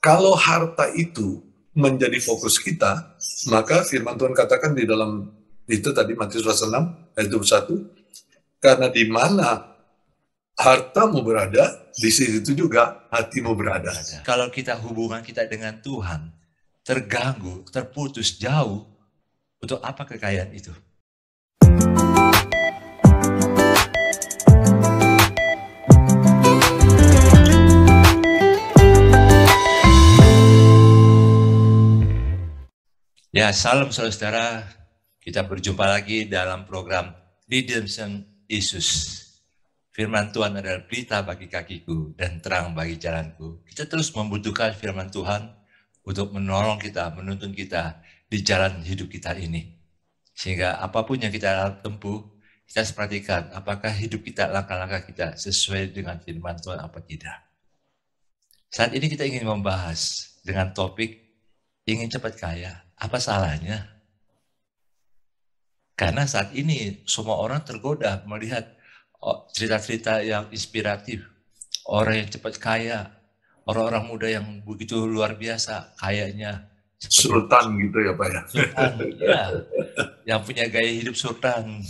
Kalau harta itu menjadi fokus kita, maka firman Tuhan katakan di dalam itu tadi Matius pasal 6 ayat 21, karena di mana hartamu berada, di situ juga hatimu berada. Kalau kita hubungan kita dengan Tuhan terganggu, terputus, jauh, untuk apa kekayaan itu? Ya, salam saudara-saudara. Kita berjumpa lagi dalam program Redemption Yesus. Firman Tuhan adalah berita bagi kakiku dan terang bagi jalanku. Kita terus membutuhkan firman Tuhan untuk menolong kita, menuntun kita di jalan hidup kita ini. Sehingga apapun yang kita tempuh, kita harus perhatikan apakah hidup kita, langkah-langkah kita sesuai dengan firman Tuhan apa tidak. Saat ini kita ingin membahas dengan topik ingin cepat kaya. Apa salahnya? Karena saat ini semua orang tergoda melihat cerita-cerita yang inspiratif. Orang yang cepat kaya, orang-orang muda yang begitu luar biasa kayanya. Sultan gitu ya Pak ya? Sultan, ya. Yang punya gaya hidup sultan.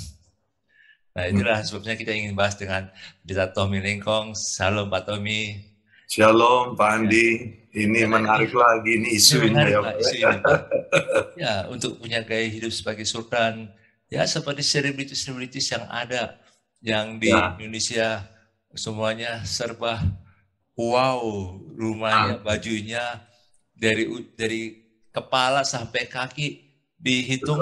Nah itulah sebabnya kita ingin bahas dengan Pendeta Tommy Lengkong. Salam Pak Tommy. Shalom Pak Andi. Ini menarik lagi ini isunya ya Pak. Isu ini, Pak. Ya, untuk punya gaya hidup sebagai sultan, ya seperti selebritis yang ada, yang di Indonesia semuanya serba wow, rumahnya, bajunya dari kepala sampai kaki dihitung,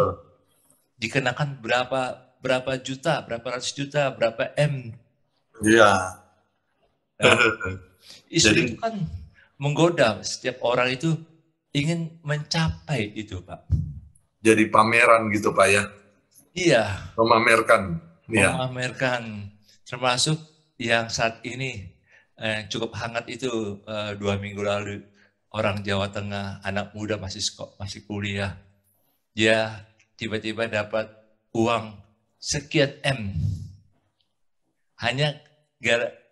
dikenakan berapa juta, berapa ratus juta, berapa M. Iya. Isu itu kan menggoda setiap orang itu ingin mencapai itu, Pak. Jadi pameran gitu Pak ya? Iya. Memamerkan. Memamerkan. Termasuk yang saat ini cukup hangat itu 2 minggu lalu, orang Jawa Tengah, anak muda masih kuliah. Dia tiba-tiba dapat uang sekian M. Hanya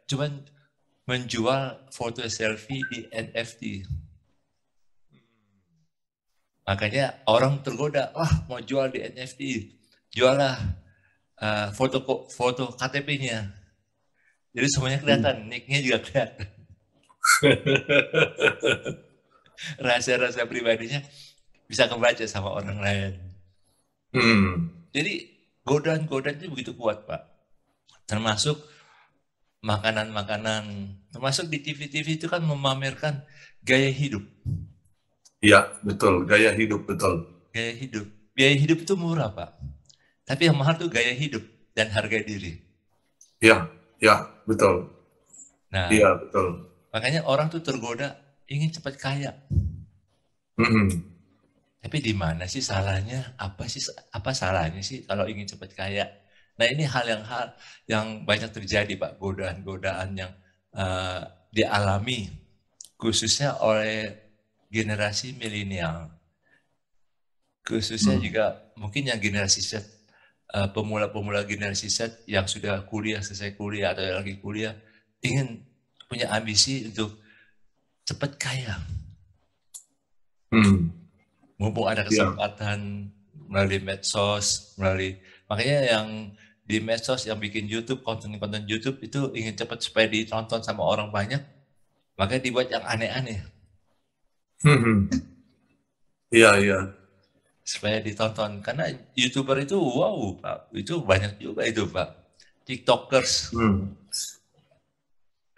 cuman menjual foto selfie di NFT. Makanya orang tergoda, mau jual di NFT, jualah foto KTP-nya. Jadi semuanya kelihatan, nick-nya juga kelihatan. Rahasia-rahasia pribadinya bisa kebaca sama orang lain. Jadi godaan-godaan itu begitu kuat, Pak. Termasuk makanan-makanan, termasuk di TV-TV itu kan memamerkan gaya hidup. Iya, betul. Gaya hidup, betul. Gaya hidup. Biaya hidup itu murah, Pak. Tapi yang mahal itu gaya hidup dan harga diri. Iya, betul. Nah, iya, betul. Makanya orang tuh tergoda ingin cepat kaya. Tapi di mana sih salahnya? Apa salahnya sih kalau ingin cepat kaya? Nah, ini hal yang banyak terjadi, Pak, godaan-godaan yang dialami khususnya oleh generasi milenial. Khususnya juga mungkin yang generasi Z, pemula-pemula generasi Z yang sudah selesai kuliah atau yang lagi kuliah, ingin punya ambisi untuk cepat kaya. Mumpung ada kesempatan melalui medsos, makanya yang di medsos yang bikin YouTube, konten-konten YouTube itu ingin cepat supaya ditonton sama orang banyak, makanya dibuat yang aneh-aneh. Iya. Supaya ditonton, karena YouTuber itu wow, Pak, itu banyak juga itu, Pak. TikTokers.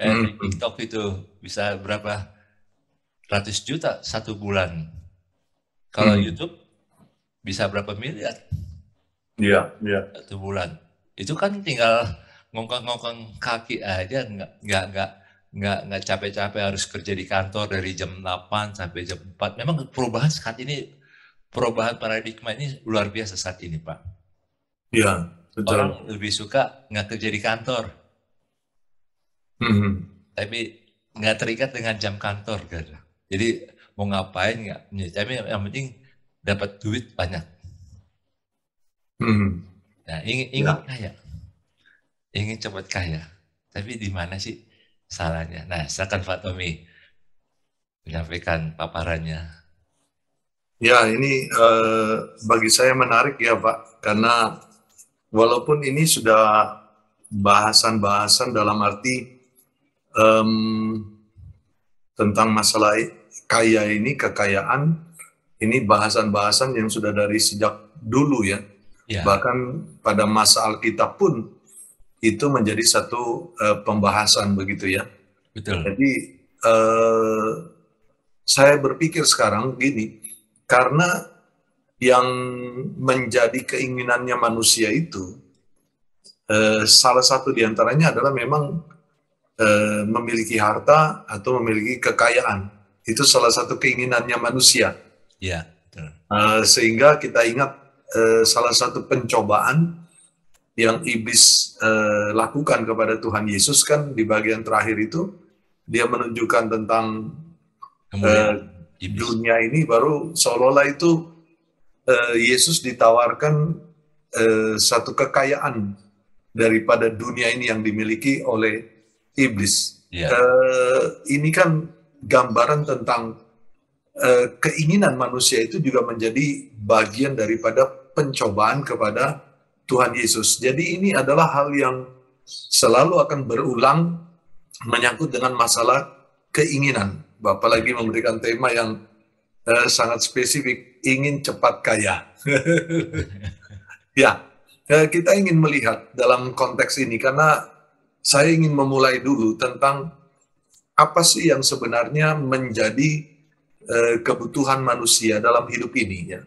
Di TikTok itu bisa berapa ratus juta satu bulan. Kalau YouTube bisa berapa miliar? Iya. Satu bulan. Itu kan tinggal ngongkong-ngongkong kaki aja, nggak capek-capek harus kerja di kantor dari jam 8 sampai jam 4. Memang perubahan saat ini, perubahan paradigma ini luar biasa saat ini, Pak. Iya, betul. Orang lebih suka nggak kerja di kantor. Tapi nggak terikat dengan jam kantor, kan. Jadi mau ngapain nggak, tapi yang penting dapat duit banyak. Nah, ingin kaya, ingin cepat kaya. Tapi di mana sih salahnya? Nah, silakan Pak Tommy. menyampaikan paparannya. Ya, ini bagi saya menarik ya Pak, karena walaupun ini sudah bahasan-bahasan dalam arti tentang masalah kaya ini, kekayaan, ini bahasan-bahasan yang sudah dari sejak dulu ya. Ya, Bahkan pada masa Alkitab pun itu menjadi satu pembahasan begitu ya. betul. Jadi saya berpikir sekarang gini, karena yang menjadi keinginannya manusia itu salah satu diantaranya adalah memang memiliki harta atau memiliki kekayaan. Itu salah satu keinginannya manusia. Ya, betul. Sehingga kita ingat salah satu pencobaan yang iblis lakukan kepada Tuhan Yesus kan di bagian terakhir itu, dia menunjukkan tentang dunia ini, baru seolah-olah itu Yesus ditawarkan satu kekayaan daripada dunia ini yang dimiliki oleh iblis. Ya. Ini kan gambaran tentang keinginan manusia itu juga menjadi bagian daripada pencobaan kepada Tuhan Yesus. Jadi ini adalah hal yang selalu akan berulang menyangkut dengan masalah keinginan. Bapak lagi memberikan tema yang sangat spesifik, ingin cepat kaya. Ya, kita ingin melihat dalam konteks ini karena saya ingin memulai dulu tentang apa sih yang sebenarnya menjadi kebutuhan manusia dalam hidup ini ya.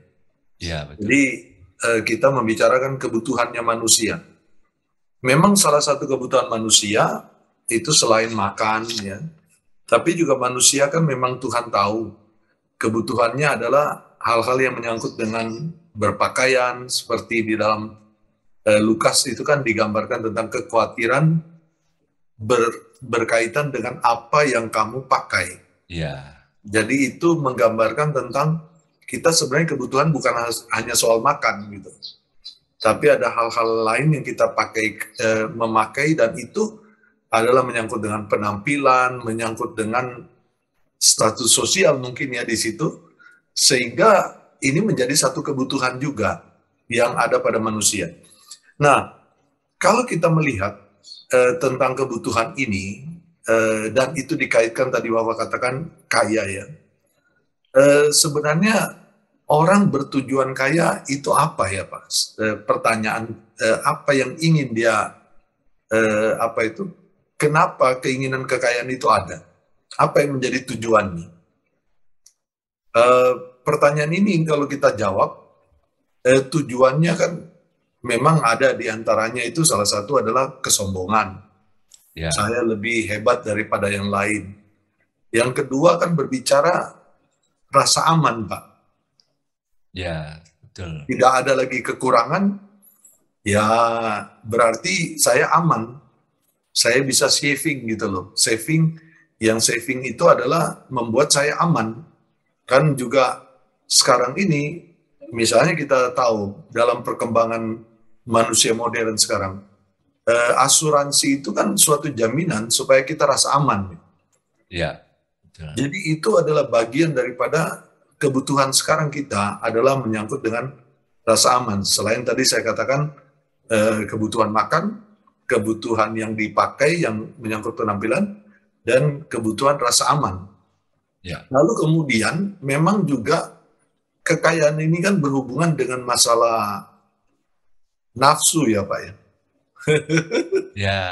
Ya, betul. Jadi kita membicarakan kebutuhannya manusia. Memang salah satu kebutuhan manusia itu selain makan ya, tapi juga manusia kan memang Tuhan tahu kebutuhannya adalah hal-hal yang menyangkut dengan berpakaian, seperti di dalam Lukas itu kan digambarkan tentang kekhawatiran berkaitan dengan apa yang kamu pakai. Ya. Jadi itu menggambarkan tentang kita sebenarnya kebutuhan bukan hanya soal makan gitu, tapi ada hal-hal lain yang kita memakai, dan itu adalah menyangkut dengan penampilan, menyangkut dengan status sosial mungkin ya di situ, sehingga ini menjadi satu kebutuhan juga yang ada pada manusia. Nah, kalau kita melihat tentang kebutuhan ini, dan itu dikaitkan tadi Bapak katakan kaya ya, sebenarnya orang bertujuan kaya itu apa ya Pak? Pertanyaan apa yang ingin dia kenapa keinginan kekayaan itu ada? Apa yang menjadi tujuannya? Pertanyaan ini kalau kita jawab, tujuannya kan memang ada, di antaranya itu salah satu adalah kesombongan. Ya. Saya lebih hebat daripada yang lain. Yang kedua kan berbicara rasa aman, Pak. Ya, betul. Tidak ada lagi kekurangan, ya berarti saya aman. Saya bisa saving gitu loh. Saving itu adalah membuat saya aman. Kan juga sekarang ini, misalnya kita tahu dalam perkembangan manusia modern sekarang, asuransi itu kan suatu jaminan supaya kita rasa aman. Ya. Jadi itu adalah bagian daripada kebutuhan sekarang kita adalah menyangkut dengan rasa aman. Selain tadi saya katakan kebutuhan makan, kebutuhan yang dipakai yang menyangkut penampilan, dan kebutuhan rasa aman. Ya. Lalu kemudian memang juga kekayaan ini kan berhubungan dengan masalah nafsu ya Pak ya. Ya.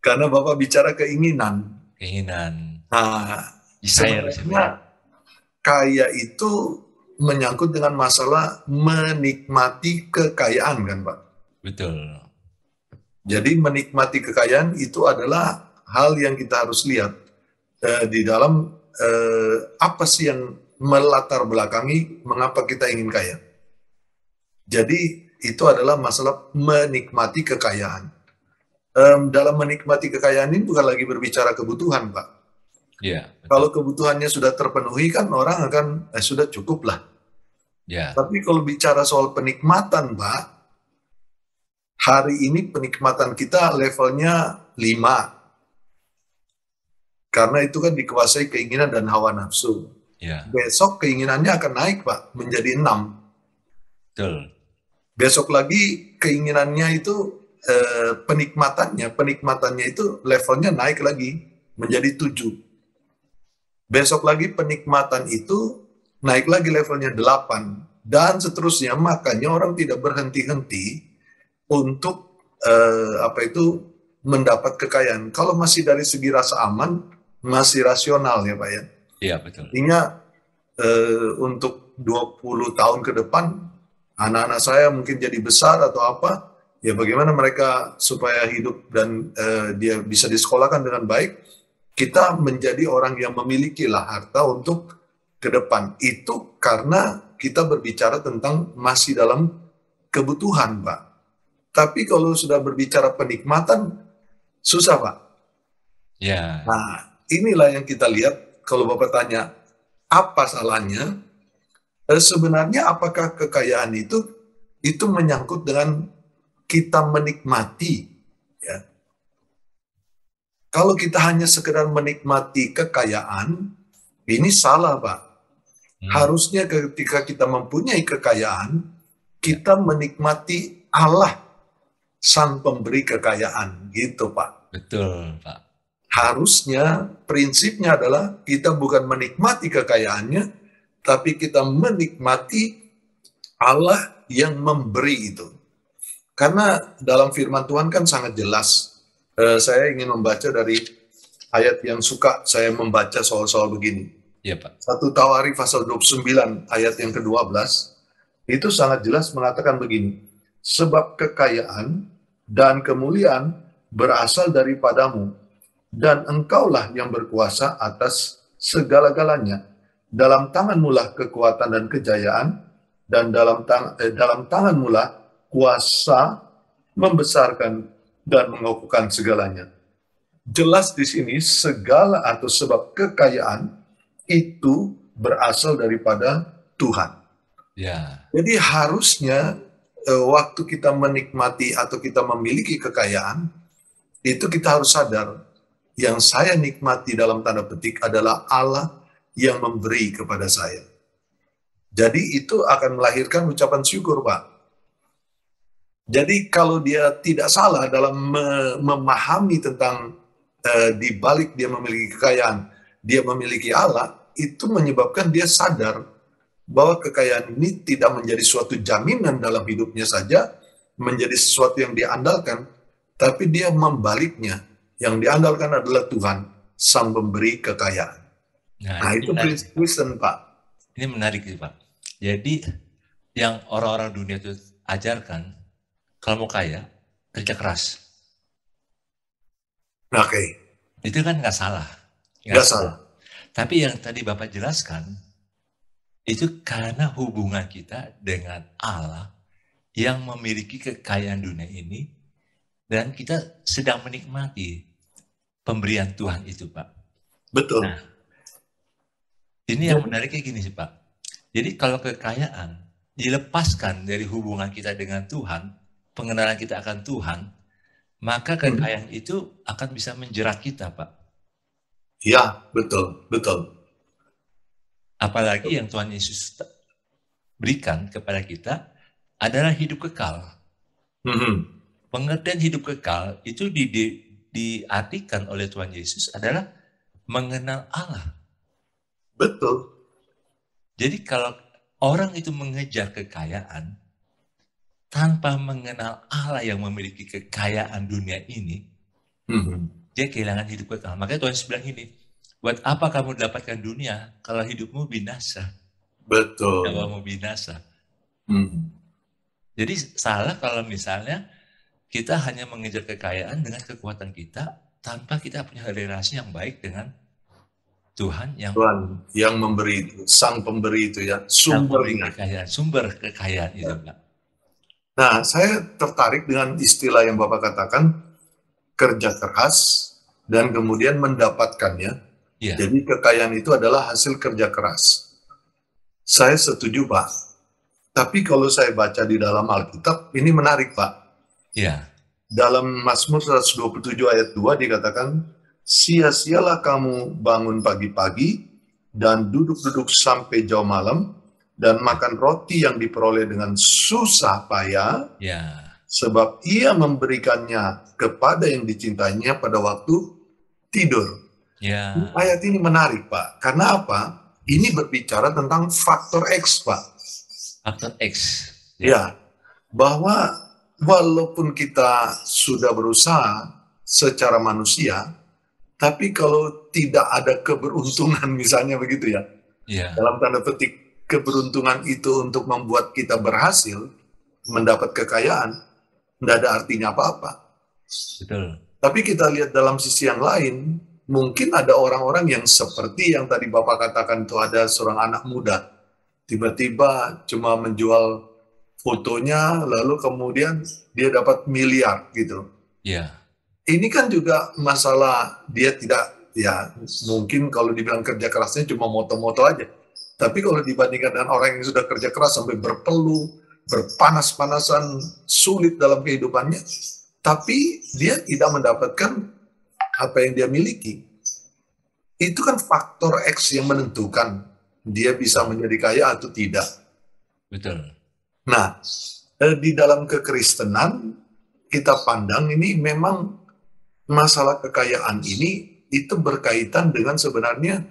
Karena Bapak bicara keinginan. Nah, sebenarnya kaya itu menyangkut dengan masalah menikmati kekayaan kan Pak? Betul. Jadi menikmati kekayaan itu adalah hal yang kita harus lihat di dalam apa sih yang melatar belakangi mengapa kita ingin kaya. Jadi itu adalah masalah menikmati kekayaan. Dalam menikmati kekayaan ini bukan lagi berbicara kebutuhan, Pak. Ya, kalau kebutuhannya sudah terpenuhi kan orang akan sudah cukup lah. Ya. Tapi kalau bicara soal penikmatan, Pak, hari ini penikmatan kita levelnya 5. Karena itu kan dikuasai keinginan dan hawa nafsu. Ya, Besok keinginannya akan naik, Pak, menjadi 6. betul. Besok lagi keinginannya itu penikmatannya itu levelnya naik lagi menjadi 7. Besok lagi penikmatan itu naik lagi levelnya 8 dan seterusnya. Makanya orang tidak berhenti-henti untuk mendapat kekayaan. Kalau masih dari segi rasa aman, masih rasional ya Pak ya. Iya, betul. Artinya untuk 20 tahun ke depan, anak-anak saya mungkin jadi besar atau apa, ya bagaimana mereka supaya hidup dan dia bisa disekolahkan dengan baik, kita menjadi orang yang memiliki lah harta untuk ke depan. Itu karena kita berbicara tentang masih dalam kebutuhan, Pak. Tapi kalau sudah berbicara penikmatan, susah, Pak. Ya. Nah, inilah yang kita lihat kalau Bapak tanya, apa salahnya? Sebenarnya apakah kekayaan itu menyangkut dengan kita menikmati, ya. Kalau kita hanya sekedar menikmati kekayaan, ini salah, Pak. Harusnya ketika kita mempunyai kekayaan, kita menikmati Allah, Sang Pemberi kekayaan, gitu, Pak. Betul, Pak. Harusnya prinsipnya adalah kita bukan menikmati kekayaannya, tapi kita menikmati Allah yang memberi itu. Karena dalam firman Tuhan kan sangat jelas. Saya ingin membaca dari ayat yang suka saya membaca soal-soal begini. Iya, Pak. 1 Tawarikh pasal 29 ayat yang ke-12 itu sangat jelas mengatakan begini. Sebab kekayaan dan kemuliaan berasal daripadamu, dan engkaulah yang berkuasa atas segala-galanya. Dalam tanganmu lah kekuatan dan kejayaan, dan dalam tanganmu lah kuasa membesarkan dan mengokohkan segalanya. Jelas di sini segala atau sebab kekayaan itu berasal daripada Tuhan. Ya. Jadi harusnya waktu kita menikmati atau kita memiliki kekayaan, itu kita harus sadar, yang saya nikmati dalam tanda petik adalah Allah yang memberi kepada saya. Jadi itu akan melahirkan ucapan syukur, Pak. Jadi kalau dia tidak salah dalam memahami tentang di balik dia memiliki kekayaan, dia memiliki Allah, itu menyebabkan dia sadar bahwa kekayaan ini tidak menjadi suatu jaminan dalam hidupnya saja, menjadi sesuatu yang diandalkan, tapi dia membaliknya. Yang diandalkan adalah Tuhan, Sang Pemberi kekayaan. Nah itu prinsip Kristen, Pak. Ini menarik, Pak. Jadi yang orang-orang dunia itu ajarkan, kalau mau kaya, kerja keras. Oke. Itu kan nggak salah. Nggak salah. Tapi yang tadi Bapak jelaskan, itu karena hubungan kita dengan Allah yang memiliki kekayaan dunia ini, dan kita sedang menikmati pemberian Tuhan itu, Pak. Betul. Nah, ini yang menariknya gini sih, Pak. Jadi kalau kekayaan dilepaskan dari hubungan kita dengan Tuhan, pengenalan kita akan Tuhan, maka kekayaan itu akan bisa menjerat kita, Pak. Ya, betul, betul. Apalagi yang Tuhan Yesus berikan kepada kita adalah hidup kekal. Pengertian hidup kekal itu diartikan oleh Tuhan Yesus adalah mengenal Allah. Betul. Jadi kalau orang itu mengejar kekayaan tanpa mengenal Allah yang memiliki kekayaan dunia ini, dia kehilangan hidup kekal. Makanya Tuhan Yesus bilang ini, buat apa kamu dapatkan dunia kalau hidupmu binasa? Betul. Kalau binasa. Jadi salah kalau misalnya kita hanya mengejar kekayaan dengan kekuatan kita tanpa kita punya relasi yang baik dengan Tuhan yang memberi itu, Sang Pemberi itu ya, sumber kekayaan itu, Pak. Nah, saya tertarik dengan istilah yang Bapak katakan, kerja keras dan kemudian mendapatkannya. Ya. Jadi kekayaan itu adalah hasil kerja keras. Saya setuju, Pak. Tapi kalau saya baca di dalam Alkitab, ini menarik, Pak. Ya. Dalam Mazmur 127 ayat 2 dikatakan, sia-sialah kamu bangun pagi-pagi dan duduk-duduk sampai jauh malam dan makan roti yang diperoleh dengan susah payah, Ya. sebab ia memberikannya kepada yang dicintainya pada waktu tidur. Ya. Ayat ini menarik, Pak. Karena apa? Ini berbicara tentang faktor X, Pak. Faktor X. Ya, bahwa walaupun kita sudah berusaha secara manusia, tapi kalau tidak ada keberuntungan, misalnya begitu ya, Ya. dalam tanda petik, keberuntungan itu untuk membuat kita berhasil mendapat kekayaan, tidak ada artinya apa-apa. Betul. Tapi kita lihat dalam sisi yang lain, mungkin ada orang-orang yang seperti yang tadi Bapak katakan, itu ada seorang anak muda, tiba-tiba cuma menjual fotonya, lalu kemudian dia dapat miliar gitu. Ya. Ini kan juga masalah dia tidak, ya mungkin kalau dibilang kerja kerasnya cuma moto-moto aja. Tapi kalau dibandingkan dengan orang yang sudah kerja keras sampai berpeluh, berpanas-panasan, sulit dalam kehidupannya, tapi dia tidak mendapatkan apa yang dia miliki. Itu kan faktor X yang menentukan dia bisa menjadi kaya atau tidak. Betul. Nah, di dalam kekristenan kita pandang ini memang masalah kekayaan ini itu berkaitan dengan sebenarnya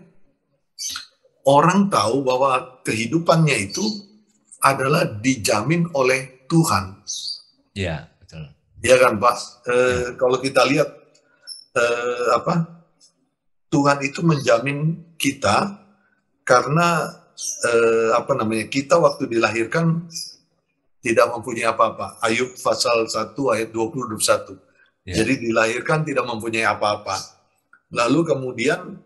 orang tahu bahwa kehidupannya itu adalah dijamin oleh Tuhan. Ya, betul. Ya kan, Pak? Kalau kita lihat Tuhan itu menjamin kita karena kita waktu dilahirkan tidak mempunyai apa-apa. Ayub pasal 1 ayat 20-21. Ya. Jadi dilahirkan tidak mempunyai apa-apa. Lalu kemudian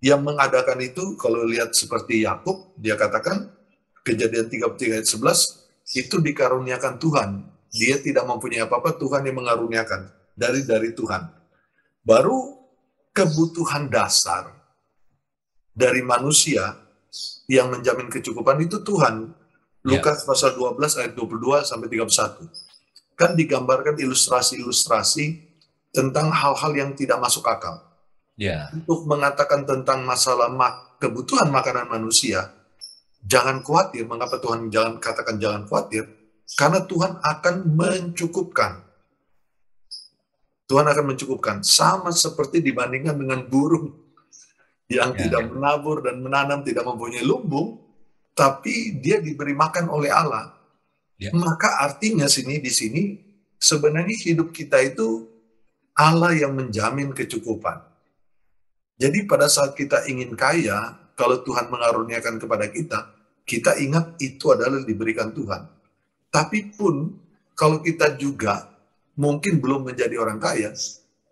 yang mengadakan itu, kalau lihat seperti Yakub, dia katakan Kejadian 33 ayat 11, itu dikaruniakan Tuhan. Dia tidak mempunyai apa-apa, Tuhan yang mengaruniakan dari Tuhan. Baru kebutuhan dasar dari manusia yang menjamin kecukupan itu Tuhan. Lukas pasal 12 ayat 22 sampai 31. Kan digambarkan ilustrasi-ilustrasi tentang hal-hal yang tidak masuk akal. Untuk mengatakan tentang masalah kebutuhan makanan manusia, jangan khawatir. Mengapa Tuhan katakan jangan khawatir? Karena Tuhan akan mencukupkan. Tuhan akan mencukupkan. Sama seperti dibandingkan dengan burung yang tidak menabur dan menanam, tidak mempunyai lumbung, tapi dia diberi makan oleh Allah. Maka artinya di sini sebenarnya hidup kita itu Allah yang menjamin kecukupan. Jadi pada saat kita ingin kaya, kalau Tuhan mengaruniakan kepada kita, kita ingat itu adalah diberikan Tuhan. Tapi pun kalau kita juga mungkin belum menjadi orang kaya,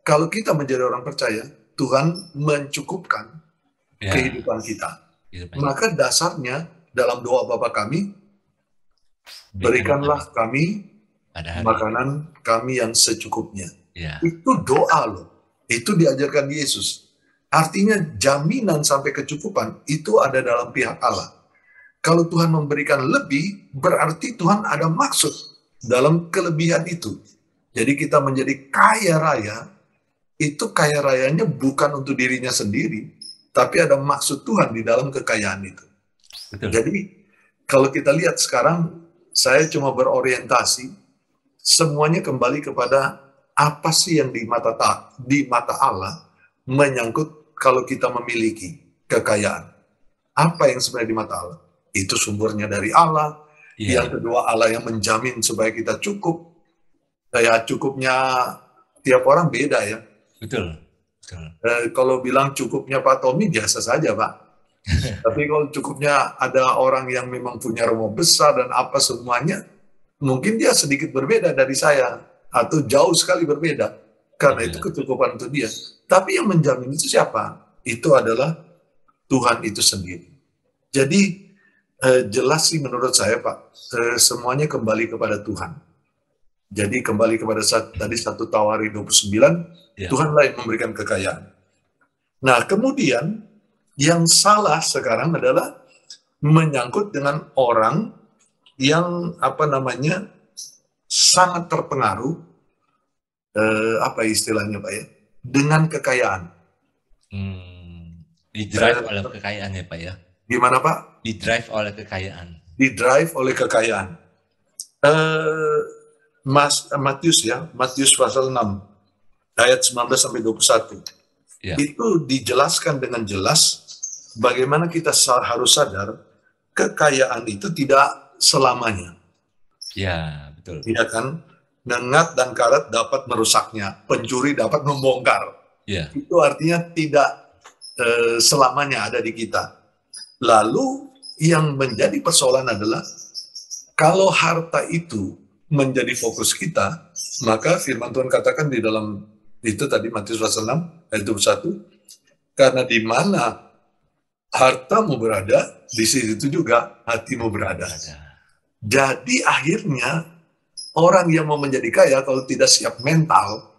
kalau kita menjadi orang percaya, Tuhan mencukupkan kehidupan kita. Maka dasarnya dalam doa Bapa kami, berikanlah kami makanan kami yang secukupnya. Itu doa loh. Itu diajarkan Yesus. Artinya jaminan sampai kecukupan itu ada dalam pihak Allah. Kalau Tuhan memberikan lebih, berarti Tuhan ada maksud dalam kelebihan itu. Jadi kita menjadi kaya raya, itu kaya rayanya bukan untuk dirinya sendiri, tapi ada maksud Tuhan di dalam kekayaan itu. Betul. Jadi kalau kita lihat sekarang, saya cuma berorientasi, semuanya kembali kepada apa sih yang di mata Allah menyangkut kalau kita memiliki kekayaan. Apa yang sebenarnya di mata Allah? Itu sumbernya dari Allah. Yang kedua, Allah yang menjamin supaya kita cukup. Ya cukupnya tiap orang beda ya. Betul. Kalau bilang cukupnya Pak Tommy biasa saja Pak. Tapi kalau cukupnya ada orang yang memang punya rumah besar dan apa semuanya, mungkin dia sedikit berbeda dari saya atau jauh sekali berbeda. Karena itu kecukupan untuk dia. Tapi yang menjamin itu siapa? Itu adalah Tuhan itu sendiri. Jadi jelas sih menurut saya Pak, semuanya kembali kepada Tuhan. Jadi kembali kepada tadi 1 Tawari 29, Tuhanlah yang memberikan kekayaan. Nah kemudian yang salah sekarang adalah menyangkut dengan orang yang sangat terpengaruh apa istilahnya Pak ya? Dengan kekayaan. Di-drive oleh kekayaan ya Pak ya? Gimana Pak? Di-drive oleh kekayaan. Di-drive oleh kekayaan. Matius ya, Matius pasal 6 ayat 19 sampai 21. Ya. Itu dijelaskan dengan jelas bagaimana kita harus sadar kekayaan itu tidak selamanya. Ya, betul. Iya kan? Nengat dan karat dapat merusaknya, pencuri dapat membongkar. Ya. Itu artinya tidak selamanya ada di kita. Lalu yang menjadi persoalan adalah kalau harta itu menjadi fokus kita, maka firman Tuhan katakan di dalam itu tadi Matius pasal 6 ayat 21, karena di mana hartamu berada, di situ juga hatimu berada. Jadi akhirnya orang yang mau menjadi kaya kalau tidak siap mental,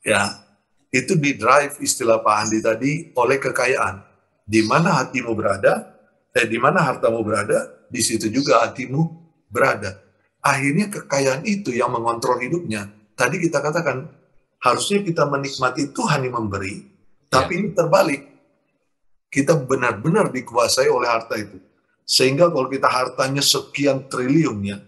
ya itu di-drive istilah Pak Andi tadi oleh kekayaan. Di mana hatimu berada, di mana hartamu berada, di situ juga hatimu berada. Akhirnya kekayaan itu yang mengontrol hidupnya. Tadi kita katakan harusnya kita menikmati Tuhan yang memberi, tapi ini terbalik. Kita benar-benar dikuasai oleh harta itu. Sehingga kalau kita hartanya sekian triliun ya,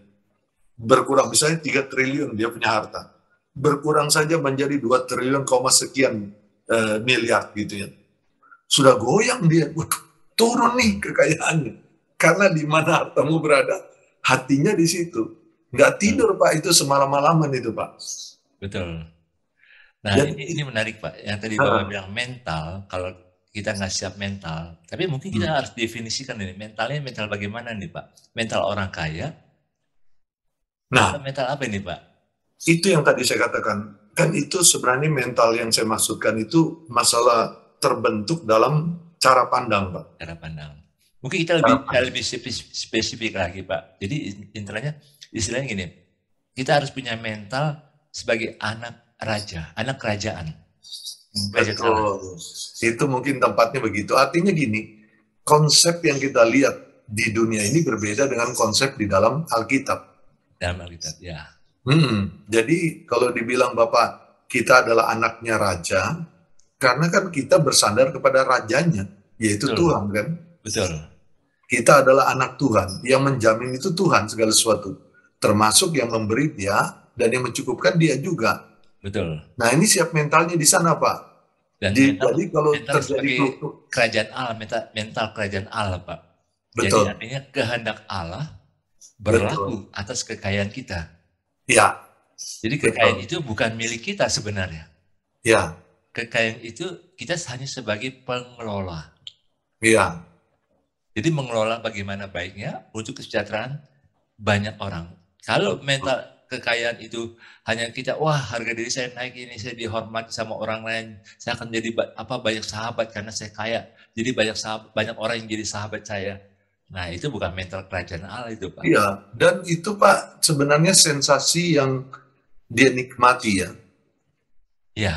berkurang, misalnya 3 triliun dia punya harta, berkurang saja menjadi 2 triliun, sekian miliar gitu ya. Sudah goyang dia, turun nih kekayaannya. Karena di mana hartamu berada, hatinya di situ. Nggak tidur Pak, itu semalam-malaman itu Pak. Betul. Nah ini menarik Pak, yang tadi Bapak bilang mental, kalau kita nggak siap mental, tapi mungkin kita harus definisikan ini, mentalnya mental bagaimana nih Pak? Mental orang kaya? Nah, mental apa ini Pak? Itu yang tadi saya katakan, kan itu sebenarnya mental yang saya maksudkan itu masalah terbentuk dalam cara pandang Pak. Cara pandang. Mungkin kita lebih spesifik lagi Pak. Jadi intinya istilahnya gini, kita harus punya mental sebagai anak raja, anak kerajaan. Betul. Itu mungkin tempatnya begitu. Artinya gini, konsep yang kita lihat di dunia ini berbeda dengan konsep di dalam Alkitab. Dalam Alkitab, ya. Jadi kalau dibilang Bapak, kita adalah anaknya raja, karena kan kita bersandar kepada rajanya, yaitu betul. Tuhan kan. Betul. Kita adalah anak Tuhan, yang menjamin itu Tuhan segala sesuatu. Termasuk yang memberi dia, dan yang mencukupkan dia juga. Betul. Nah ini siap mentalnya di sana Pak. Dan jadi kalau terjadi kerajaan Allah, mental kerajaan Allah Pak. Betul. Jadi artinya kehendak Allah berlaku atas kekayaan kita. Ya. Jadi kekayaan itu bukan milik kita sebenarnya. Ya. Kekayaan itu kita hanya sebagai pengelola. Iya. Jadi mengelola bagaimana baiknya untuk kesejahteraan banyak orang. Kalau mental kekayaan itu hanya kita, wah harga diri saya naik ini, saya dihormati sama orang lain, saya akan jadi banyak sahabat karena saya kaya. Jadi banyak orang yang jadi sahabat saya. Nah itu bukan mental kerajaan Allah itu Pak. Iya, dan itu Pak sebenarnya sensasi yang dia nikmati ya. Iya.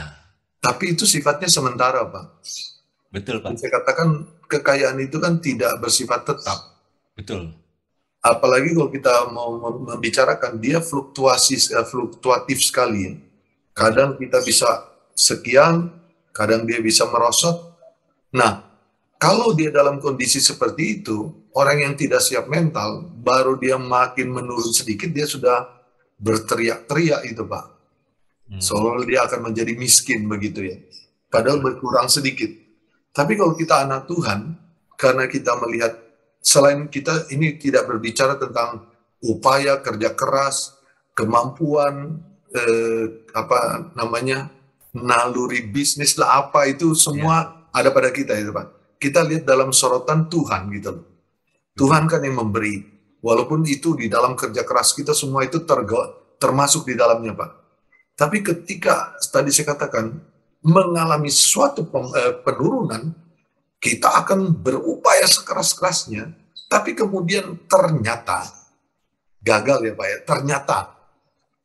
Tapi itu sifatnya sementara Pak. Betul Pak. Saya katakan kekayaan itu kan tidak bersifat tetap. Betul. Apalagi kalau kita mau membicarakan dia fluktuatif sekali ya. Kadang kita bisa sekian, kadang dia bisa merosot. Nah, kalau dia dalam kondisi seperti itu, orang yang tidak siap mental, baru dia makin menurun sedikit, dia sudah berteriak-teriak itu Pak. Soalnya dia akan menjadi miskin begitu ya. Padahal berkurang sedikit. Tapi kalau kita anak Tuhan, karena kita melihat selain kita ini tidak berbicara tentang upaya kerja keras, kemampuan, naluri bisnis lah apa itu semua ada pada kita itu Pak. Kita lihat dalam sorotan Tuhan gitu. Tuhan kan yang memberi, walaupun itu di dalam kerja keras kita semua itu termasuk di dalamnya Pak. Tapi ketika tadi saya katakan mengalami suatu penurunan, kita akan berupaya sekeras-kerasnya, tapi kemudian ternyata gagal ya Pak ya, ternyata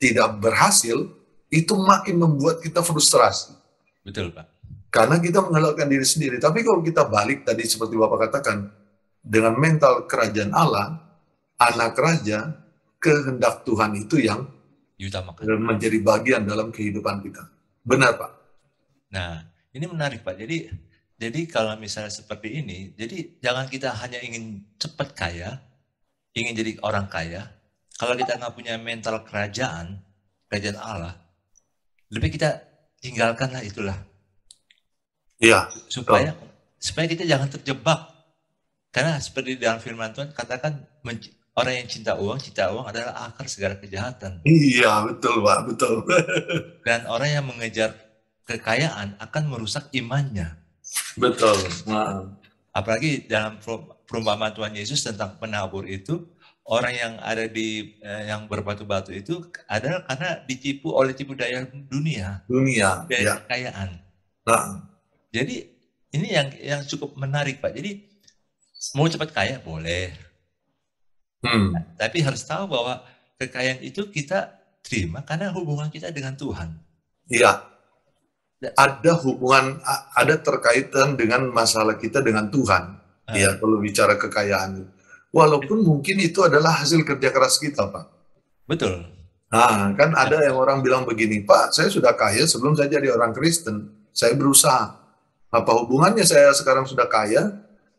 tidak berhasil, itu makin membuat kita frustrasi. Betul Pak. Karena kita mengandalkan diri sendiri. Tapi kalau kita balik tadi seperti Bapak katakan, dengan mental kerajaan Allah, anak raja, kehendak Tuhan itu yang diutamakan. menjadi bagian dalam kehidupan kita. Benar, Pak. Nah, ini menarik, Pak. Jadi kalau misalnya seperti ini, jadi jangan kita hanya ingin cepat kaya, ingin jadi orang kaya. Kalau kita nggak punya mental kerajaan Allah, lebih kita tinggalkanlah itulah. Iya. Supaya kita jangan terjebak. Karena seperti dalam firman Tuhan katakan, orang yang cinta uang adalah akar segala kejahatan. Iya, betul, Pak, betul. Dan orang yang mengejar kekayaan akan merusak imannya. Betul. Apalagi dalam perumpamaan Tuhan Yesus tentang penabur itu, orang yang ada di yang berbatu-batu itu adalah karena ditipu oleh tipu daya dunia. Ya. Kekayaan. Nah. Jadi ini yang cukup menarik, Pak. Jadi mau cepat kaya boleh. Tapi harus tahu bahwa kekayaan itu kita terima karena hubungan kita dengan Tuhan. Iya. Ada hubungan, ada terkaitan dengan masalah kita dengan Tuhan. Ya, kalau bicara kekayaan. Walaupun mungkin itu adalah hasil kerja keras kita, Pak. Betul. Nah, kan ada yang orang bilang begini, Pak, saya sudah kaya sebelum saya jadi orang Kristen. Saya berusaha. Apa hubungannya saya sekarang sudah kaya,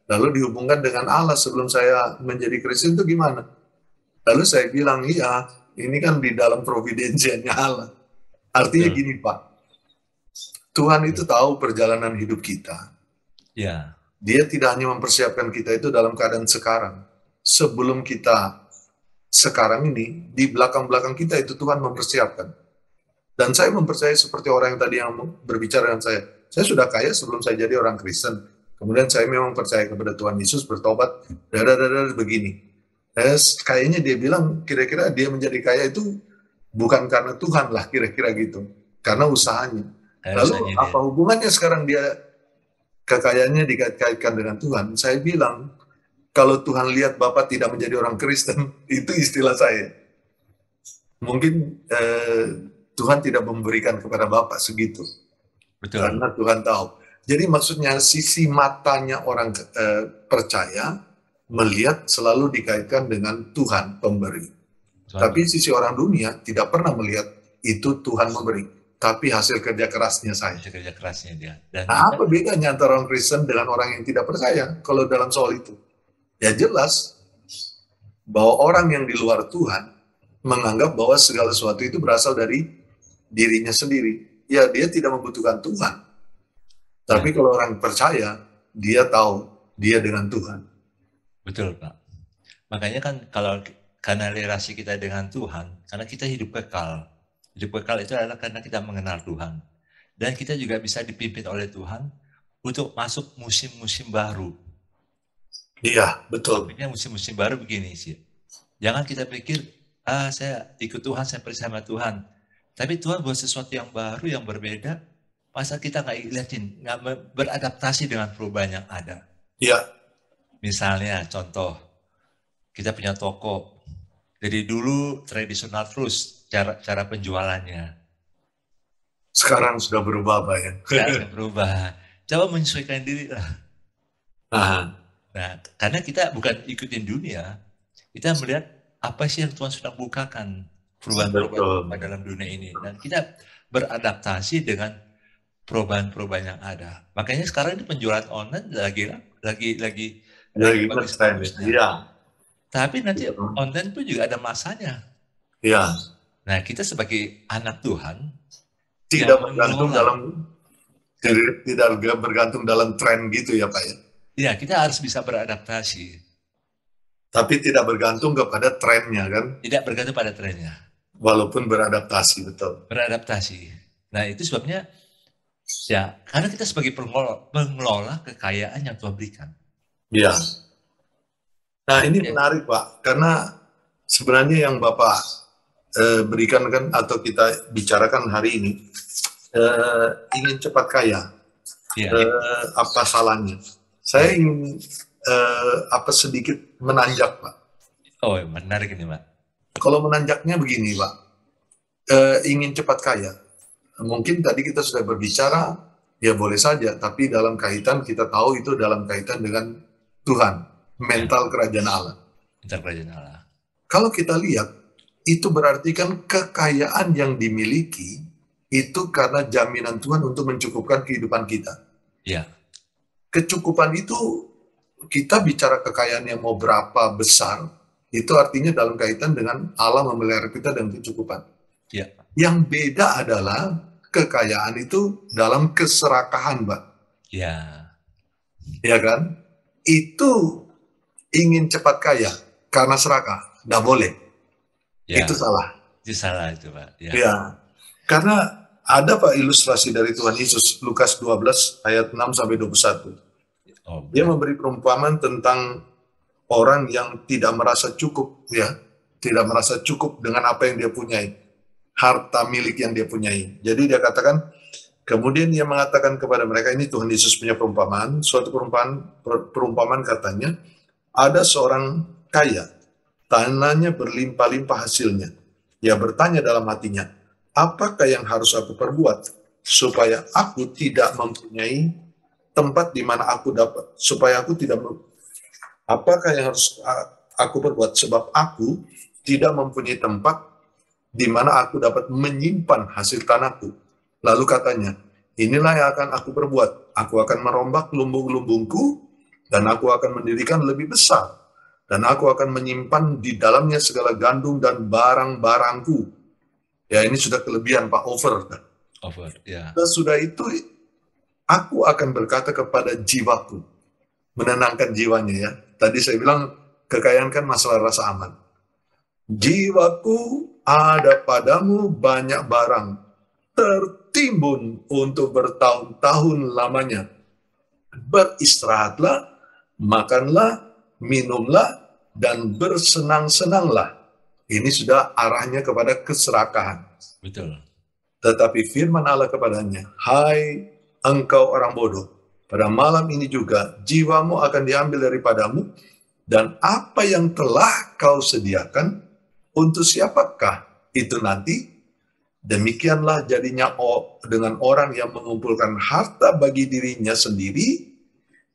lalu dihubungkan dengan Allah sebelum saya menjadi Kristen itu gimana? Lalu saya bilang, iya, ini kan di dalam providensianya Allah. Artinya gini, Pak. Tuhan itu tahu perjalanan hidup kita. Ya. Dia tidak hanya mempersiapkan kita itu dalam keadaan sekarang. Sebelum kita sekarang ini, di belakang-belakang kita itu Tuhan mempersiapkan. Dan saya mempercayai seperti orang yang tadi yang berbicara dengan saya. Saya sudah kaya sebelum saya jadi orang Kristen. Kemudian saya memang percaya kepada Tuhan Yesus, bertobat, begini. Kayaknya dia bilang, kira-kira dia menjadi kaya itu bukan karena Tuhan lah, kira-kira gitu. Karena usahanya. Lalu apa hubungannya sekarang dia kekayaannya dikait-kaitkan dengan Tuhan? Saya bilang, kalau Tuhan lihat Bapak tidak menjadi orang Kristen, itu istilah saya. Mungkin Tuhan tidak memberikan kepada Bapak segitu. Betul. Karena Tuhan tahu. Jadi maksudnya sisi matanya orang percaya melihat selalu dikaitkan dengan Tuhan pemberi. Tapi sisi orang dunia tidak pernah melihat itu Tuhan memberi. Tapi hasil kerja kerasnya saya. Hasil kerja kerasnya dia. Nah, apa bedanya antara orang Kristen dengan orang yang tidak percaya kalau dalam soal itu? Ya jelas bahwa orang yang di luar Tuhan menganggap bahwa segala sesuatu itu berasal dari dirinya sendiri. Ya, dia tidak membutuhkan Tuhan. Tapi kalau orang percaya, dia tahu dia dengan Tuhan. Betul, Pak. Makanya kan karena relasi kita dengan Tuhan, karena kita hidup kekal. Hidup kekal itu adalah karena kita mengenal Tuhan. Dan kita juga bisa dipimpin oleh Tuhan untuk masuk musim-musim baru. Iya, betul. Musim-musim baru begini sih. Jangan kita pikir, saya ikut Tuhan, saya percaya sama Tuhan. Tapi Tuhan buat sesuatu yang baru, yang berbeda, masa kita nggak beradaptasi dengan perubahan yang ada. Iya. Misalnya, contoh, kita punya toko. Dari dulu tradisional terus cara penjualannya. Sekarang sudah berubah, Pak ya. Sudah berubah. Coba menyesuaikan diri lah. Nah, karena kita bukan ikutin dunia, kita melihat apa sih yang Tuhan sudah bukakan perubahan-perubahan dalam dunia ini, dan kita beradaptasi dengan perubahan-perubahan yang ada. Makanya sekarang ini penjualan online lagi bagus. Iya. Tapi nanti online pun juga ada masanya. Iya. Nah, kita sebagai anak Tuhan tidak bergantung dalam tren gitu ya, Pak ya. Iya, kita harus bisa beradaptasi. Tapi tidak bergantung kepada trennya kan? Tidak bergantung pada trennya. Walaupun beradaptasi, betul. Beradaptasi. Nah, itu sebabnya ya, karena kita sebagai pengelola kekayaan yang Tuhan berikan. Iya. Nah, ini menarik, Pak, karena sebenarnya yang Bapak berikan kan atau kita bicarakan hari ini ingin cepat kaya. Ya. Apa salahnya? Saya ingin sedikit menanjak, Pak. Oh, menarik ini, Pak. Kalau menanjaknya begini, Pak. Ingin cepat kaya. Mungkin tadi kita sudah berbicara, ya boleh saja, tapi dalam kaitan kita tahu itu dalam kaitan dengan Tuhan, mental kerajaan Allah. Mental kerajaan Allah. Kalau kita lihat, itu berarti kan kekayaan yang dimiliki itu karena jaminan Tuhan untuk mencukupkan kehidupan kita. Ya. Kecukupan itu, kita bicara kekayaan yang mau berapa besar, itu artinya dalam kaitan dengan Allah memelihara kita dengan kecukupan. Ya. Yang beda adalah kekayaan itu dalam keserakahan, Mbak. Ya. Ya kan? Itu ingin cepat kaya karena serakah, nggak boleh. Ya. Itu salah. Itu salah itu, Pak. Ya. Ya. Karena ada Pak ilustrasi dari Tuhan Yesus, Lukas 12 ayat 6 sampai 21. Dia memberi perumpamaan tentang orang yang tidak merasa cukup, ya, tidak merasa cukup dengan apa yang dia punyai, harta milik yang dia punyai. Jadi dia katakan, kemudian dia mengatakan kepada mereka, ini Tuhan Yesus punya perumpamaan, suatu perumpamaan katanya, ada seorang kaya, tanahnya berlimpah-limpah hasilnya. Ia bertanya dalam hatinya, apakah yang harus aku perbuat supaya aku tidak mempunyai tempat di mana aku dapat, supaya aku tidak, apakah yang harus aku perbuat sebab aku tidak mempunyai tempat di mana aku dapat menyimpan hasil tanahku. Lalu katanya, inilah yang akan aku perbuat, aku akan merombak lumbung-lumbungku dan aku akan mendirikan lebih besar dan aku akan menyimpan di dalamnya segala gandum dan barang-barangku. Ya, ini sudah kelebihan Pak, over. Over, ya. Sudah itu, aku akan berkata kepada jiwaku, menenangkan jiwanya ya. Tadi saya bilang kekayaan kan masalah rasa aman. Jiwaku, ada padamu banyak barang, tertimbun untuk bertahun-tahun lamanya. Beristirahatlah, makanlah, minumlah, dan bersenang-senanglah. Ini sudah arahnya kepada keserakahan. Betul. Tetapi firman Allah kepadanya, hai engkau orang bodoh, pada malam ini juga jiwamu akan diambil daripadamu, dan apa yang telah kau sediakan, untuk siapakah itu nanti? Demikianlah jadinya dengan orang yang mengumpulkan harta bagi dirinya sendiri,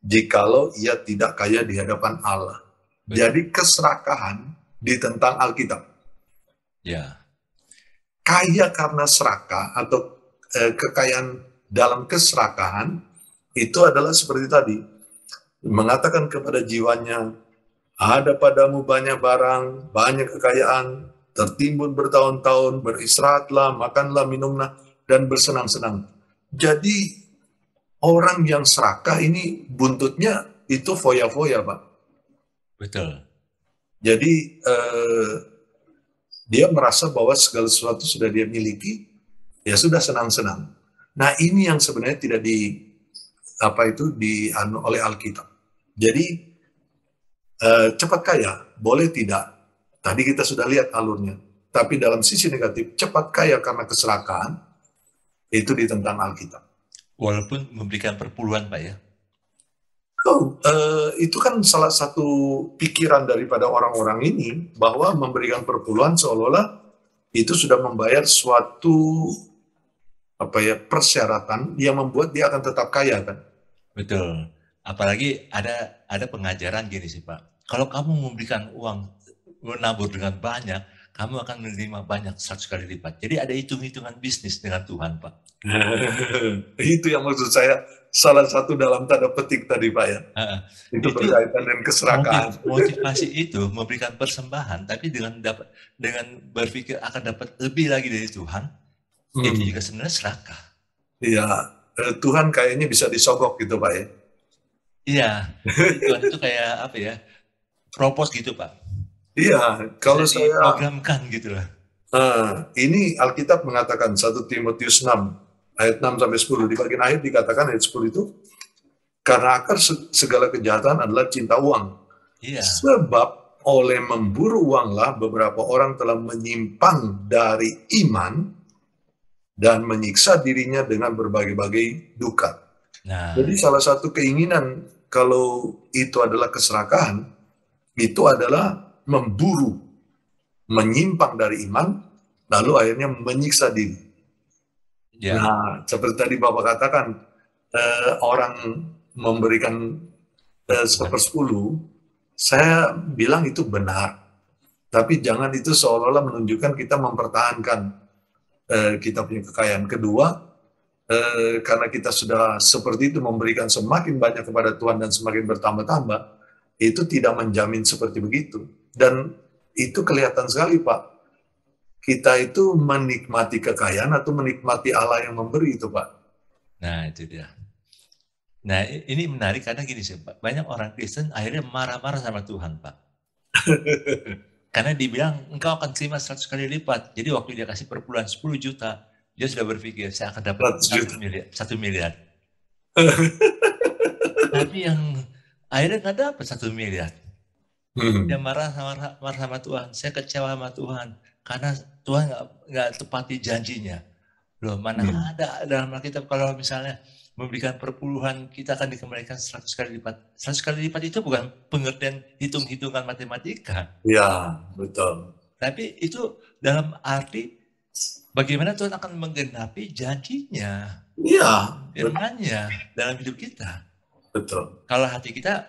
jikalau ia tidak kaya di hadapan Allah. Betul. Jadi keserakahan ditentang Alkitab. Ya. Kaya karena serakah atau kekayaan dalam keserakahan itu adalah seperti tadi, mengatakan kepada jiwanya, ada padamu banyak barang, banyak kekayaan, tertimbun bertahun-tahun, beristirahatlah, makanlah, minumlah, dan bersenang-senang. Jadi orang yang serakah ini buntutnya itu foya-foya, Pak. Betul. Jadi dia merasa bahwa segala sesuatu sudah dia miliki, ya sudah senang-senang. Nah ini yang sebenarnya tidak oleh Alkitab. Jadi cepat kaya, boleh tidak? Tadi kita sudah lihat alurnya. Tapi dalam sisi negatif, cepat kaya karena keserakahan, itu ditentang Alkitab. Walaupun memberikan perpuluhan, Pak ya? Itu kan salah satu pikiran daripada orang-orang ini, bahwa memberikan perpuluhan seolah-olah itu sudah membayar suatu persyaratan yang membuat dia akan tetap kaya, kan? Betul. Apalagi ada pengajaran gini sih Pak, kalau kamu memberikan uang, menabur dengan banyak, kamu akan menerima banyak 100 kali lipat. Jadi ada hitung-hitungan bisnis dengan Tuhan, Pak. Itu yang maksud saya, salah satu dalam tanda petik tadi, Pak ya. Itu berkaitan dengan keserakahan. Motivasi itu memberikan persembahan, tapi dengan berpikir akan dapat lebih lagi dari Tuhan, itu juga sebenarnya serakah. Iya, Tuhan kayaknya bisa disogok gitu, Pak ya. Iya, Tuhan itu kayak apa ya, propose gitu Pak. Iya, kalau saya diprogramkan gitu lah. Ini Alkitab mengatakan 1 Timotius 6 ayat 6 sampai 10, di bagian akhir dikatakan ayat 10 itu, karena akar segala kejahatan adalah cinta uang. Iya. Sebab oleh memburu uanglah beberapa orang telah menyimpang dari iman dan menyiksa dirinya dengan berbagai-bagai duka. Nah, jadi salah satu keinginan kalau itu adalah keserakahan, itu adalah memburu, menyimpang dari iman, lalu akhirnya menyiksa diri. Ya. Nah, seperti tadi Bapak katakan, orang memberikan 1/10, saya bilang itu benar. Tapi jangan itu seolah-olah menunjukkan kita mempertahankan kita punya kekayaan. Kedua, karena kita sudah seperti itu memberikan semakin banyak kepada Tuhan dan semakin bertambah-tambah, itu tidak menjamin seperti begitu. Dan itu kelihatan sekali, Pak. Kita itu menikmati kekayaan atau menikmati Allah yang memberi itu, Pak. Nah, itu dia. Nah, ini menarik karena gini sih, Pak. Banyak orang Kristen akhirnya marah-marah sama Tuhan, Pak. Karena dibilang, engkau akan terima 100 kali lipat. Jadi waktu dia kasih per bulan 10 juta, dia sudah berpikir, saya akan dapat 1 miliar. Tapi yang akhirnya nggak dapat 1 miliar. Dia marah sama Tuhan. Saya kecewa sama Tuhan. Karena Tuhan nggak tepati janjinya. Loh, mana ada dalam Alkitab kalau misalnya memberikan perpuluhan, kita akan dikembalikan 100 kali lipat. 100 kali lipat itu bukan pengertian hitung-hitungan matematika. Ya, betul. Tapi itu dalam arti bagaimana Tuhan akan menggenapi janjinya. Iya. Firman-Nya dalam hidup kita. Betul. Kalau hati kita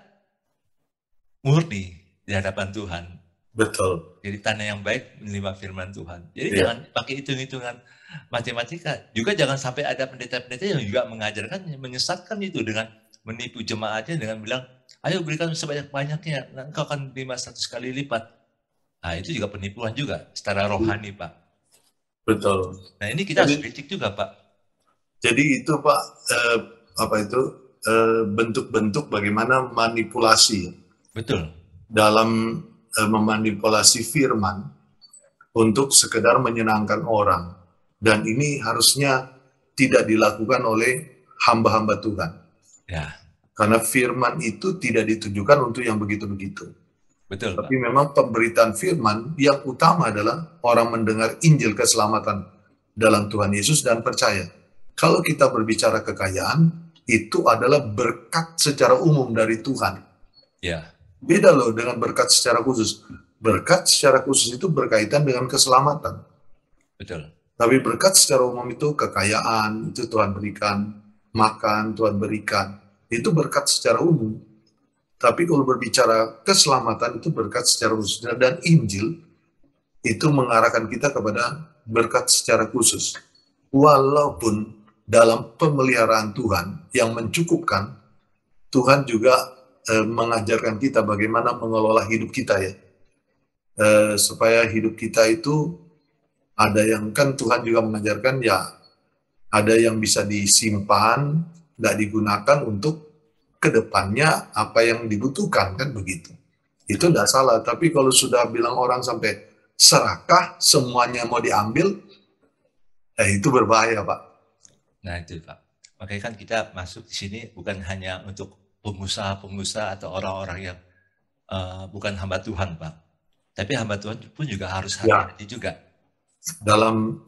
murni di hadapan Tuhan. Betul. Jadi tanah yang baik menerima firman Tuhan. Jadi jangan pakai hitung-hitungan matematika. Juga jangan sampai ada pendeta-pendeta yang juga mengajarkan, menyesatkan itu dengan menipu jemaatnya dengan bilang, ayo berikan sebanyak-banyaknya, engkau akan menerima 100 kali lipat. Nah, itu juga penipuan juga secara rohani, Pak. Betul. Nah, ini kita harus kritik juga, Pak. Jadi itu, Pak, bentuk-bentuk bagaimana manipulasi. Betul. Dalam memanipulasi firman untuk sekedar menyenangkan orang. Dan ini harusnya tidak dilakukan oleh hamba-hamba Tuhan. Ya. Karena firman itu tidak ditujukan untuk yang begitu-begitu. Betul, tapi Pak, memang pemberitaan firman yang utama adalah orang mendengar Injil keselamatan dalam Tuhan Yesus dan percaya. Kalau kita berbicara kekayaan, itu adalah berkat secara umum dari Tuhan. Ya. Beda loh dengan berkat secara khusus. Berkat secara khusus itu berkaitan dengan keselamatan. Betul. Tapi berkat secara umum itu kekayaan, itu Tuhan berikan, makan Tuhan berikan. Itu berkat secara umum. Tapi kalau berbicara keselamatan itu berkat secara khusus. Dan Injil itu mengarahkan kita kepada berkat secara khusus. Walaupun dalam pemeliharaan Tuhan yang mencukupkan, Tuhan juga mengajarkan kita bagaimana mengelola hidup kita ya. Supaya hidup kita itu ada yang kan Tuhan juga mengajarkan ya, ada yang bisa disimpan, nggak digunakan untuk kedepannya apa yang dibutuhkan, kan begitu. Itu tidak salah, tapi kalau sudah bilang orang sampai serakah, semuanya mau diambil, itu berbahaya, Pak. Nah itu, Pak. Makanya kan kita masuk di sini bukan hanya untuk pengusaha-pengusaha atau orang-orang yang bukan hamba Tuhan, Pak. Tapi hamba Tuhan pun juga harus hati-hati juga. Dalam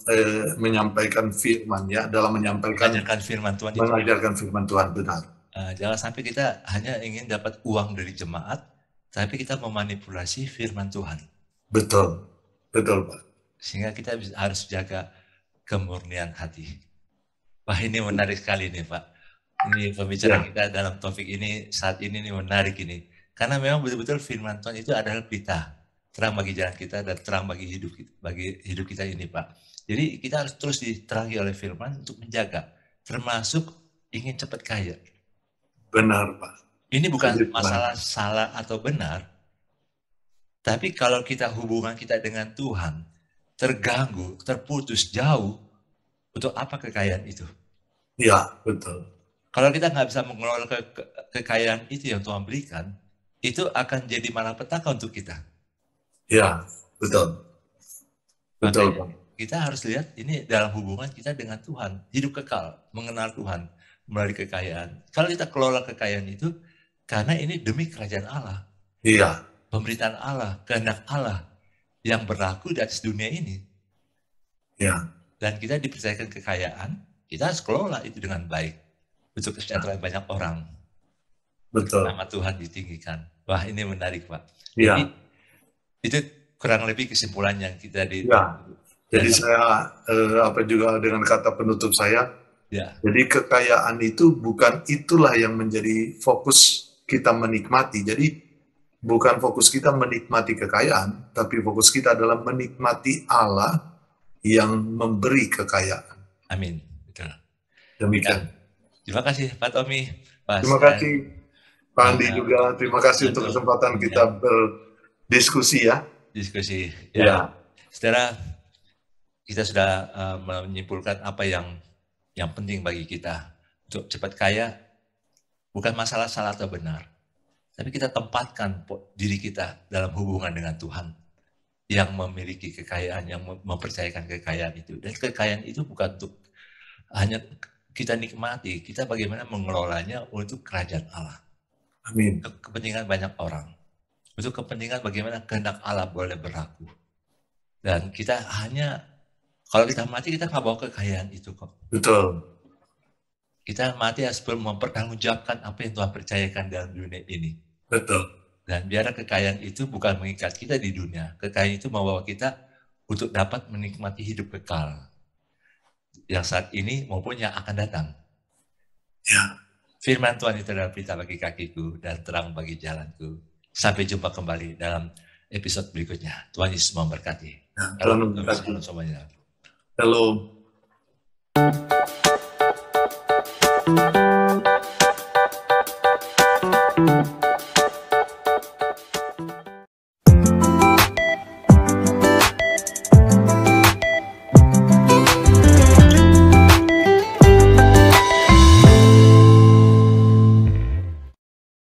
menyampaikan firman ya, dalam mengajarkan firman Tuhan. Mengajarkan firman Tuhan, benar. Jangan sampai kita hanya ingin dapat uang dari jemaat, tapi kita memanipulasi firman Tuhan. Betul, betul, Pak. Sehingga kita harus jaga kemurnian hati. Wah, ini menarik sekali nih, Pak. Ini pembicaraan kita dalam topik ini saat ini menarik ini. Karena memang betul-betul firman Tuhan itu adalah berita terang bagi jalan kita dan terang bagi hidup kita ini, Pak. Jadi kita harus terus diterangi oleh firman untuk menjaga, termasuk ingin cepat kaya. Benar, Pak. Ini bukan masalah salah atau benar, tapi kalau kita hubungan kita dengan Tuhan terganggu, terputus, jauh, untuk apa kekayaan itu? Ya, betul. Kalau kita nggak bisa mengelola kekayaan itu yang Tuhan berikan, itu akan jadi malapetaka untuk kita. Ya, betul. Betul, Pak. Kita harus lihat ini dalam hubungan kita dengan Tuhan, hidup kekal, mengenal Tuhan melalui kekayaan. Kalau kita kelola kekayaan itu, karena ini demi kerajaan Allah. Iya. Pemberitaan Allah, kehendak Allah yang berlaku di atas dunia ini. Ya. Dan kita dipercayakan kekayaan, kita harus kelola itu dengan baik untuk kesejahteraan banyak orang. Betul. Nama Tuhan ditinggikan. Wah, ini menarik, Pak. Iya. Jadi itu kurang lebih kesimpulan yang kita Jadi saya juga dengan kata penutup saya. Ya. Jadi kekayaan itu bukan itulah yang menjadi fokus kita menikmati. Jadi bukan fokus kita menikmati kekayaan, tapi fokus kita adalah menikmati Allah yang memberi kekayaan. Amin. Betul. Demikian. Ya. Terima kasih Pak Tommy. Terima kasih Pak Andi juga. Terima kasih untuk kesempatan kita berdiskusi ya. Diskusi. Ya. Saudara, kita sudah menyimpulkan apa yang penting bagi kita. Untuk cepat kaya, bukan masalah salah atau benar. Tapi kita tempatkan diri kita dalam hubungan dengan Tuhan yang memiliki kekayaan, yang mempercayakan kekayaan itu. Dan kekayaan itu bukan untuk hanya kita nikmati, kita bagaimana mengelolanya untuk kerajaan Allah. Amin. Kepentingan banyak orang. Untuk kepentingan bagaimana kehendak Allah boleh berlaku. Dan kita hanya, kalau kita mati kita nggak bawa kekayaan itu kok. Betul. Kita mati harus mempertanggungjawabkan apa yang Tuhan percayakan dalam dunia ini. Betul. Dan biar kekayaan itu bukan mengikat kita di dunia. Kekayaan itu membawa kita untuk dapat menikmati hidup kekal. Yang saat ini maupun yang akan datang. Ya. Firman Tuhan itu adalah pelita bagi kakiku dan terang bagi jalanku. Sampai jumpa kembali dalam episode berikutnya. Tuhan Yesus memberkati. Ya, Tuhan memberkati semuanya. Shalom. Thank you.